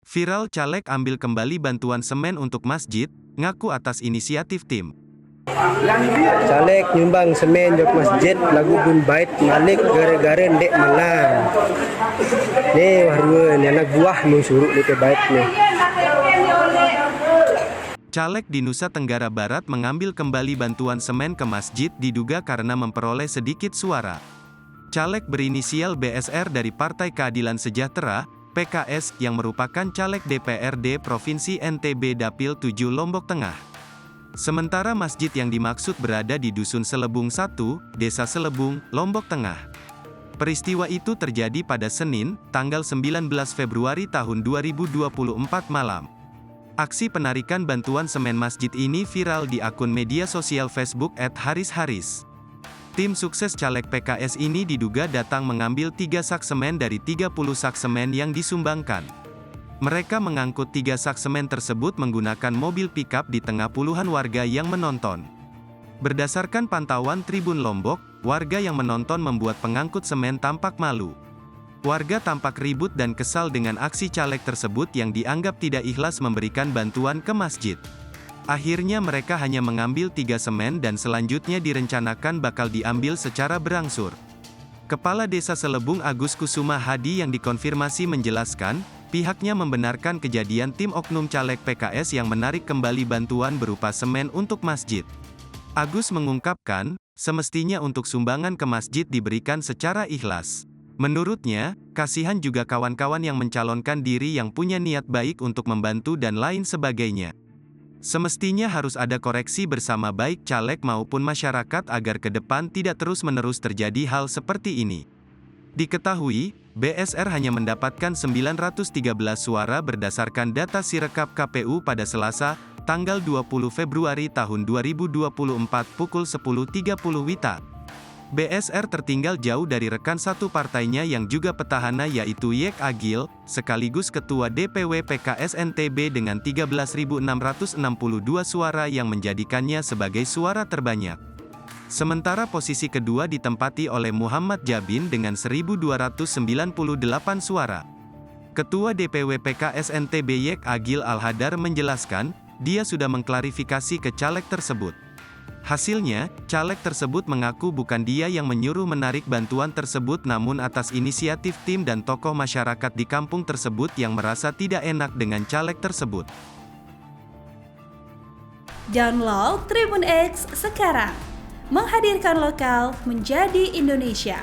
Viral caleg ambil kembali bantuan semen untuk masjid, ngaku atas inisiatif tim. Caleg nyumbang semen jok masjid lagu bun bait malik gara-gara ndek menang. Nih warun anak buah nu suruh di bait nih. Caleg di Nusa Tenggara Barat mengambil kembali bantuan semen ke masjid diduga karena memperoleh sedikit suara. Caleg berinisial BSR dari Partai Keadilan Sejahtera, PKS, yang merupakan caleg DPRD Provinsi NTB Dapil 7 Lombok Tengah. Sementara masjid yang dimaksud berada di Dusun Selebung 1, Desa Selebung, Lombok Tengah. Peristiwa itu terjadi pada Senin, tanggal 19 Februari tahun 2024 malam. Aksi penarikan bantuan semen masjid ini viral di akun media sosial Facebook @harisharis. Tim sukses caleg PKS ini diduga datang mengambil 3 sak semen dari 30 sak semen yang disumbangkan. Mereka mengangkut 3 sak semen tersebut menggunakan mobil pickup di tengah puluhan warga yang menonton. Berdasarkan pantauan Tribun Lombok, warga yang menonton membuat pengangkut semen tampak malu. Warga tampak ribut dan kesal dengan aksi caleg tersebut yang dianggap tidak ikhlas memberikan bantuan ke masjid. Akhirnya mereka hanya mengambil 3 semen dan selanjutnya direncanakan bakal diambil secara berangsur. Kepala Desa Selebung Agus Kusuma Hadi yang dikonfirmasi menjelaskan, pihaknya membenarkan kejadian tim oknum caleg PKS yang menarik kembali bantuan berupa semen untuk masjid. Agus mengungkapkan, semestinya untuk sumbangan ke masjid diberikan secara ikhlas. Menurutnya, kasihan juga kawan-kawan yang mencalonkan diri yang punya niat baik untuk membantu dan lain sebagainya. Semestinya harus ada koreksi bersama baik caleg maupun masyarakat agar ke depan tidak terus-menerus terjadi hal seperti ini. Diketahui, BSR hanya mendapatkan 913 suara berdasarkan data Sirekap KPU pada Selasa, tanggal 20 Februari tahun 2024 pukul 10.30 WITA. BSR tertinggal jauh dari rekan satu partainya yang juga petahana yaitu Yek Agil, sekaligus Ketua DPW PKS NTB dengan 13.662 suara yang menjadikannya sebagai suara terbanyak. Sementara posisi kedua ditempati oleh Muhammad Jabin dengan 1.298 suara. Ketua DPW PKS NTB Yek Agil Al-Hadar menjelaskan, dia sudah mengklarifikasi ke caleg tersebut. Hasilnya, caleg tersebut mengaku bukan dia yang menyuruh menarik bantuan tersebut namun atas inisiatif tim dan tokoh masyarakat di kampung tersebut yang merasa tidak enak dengan caleg tersebut. Download Tribun X sekarang, menghadirkan lokal menjadi Indonesia.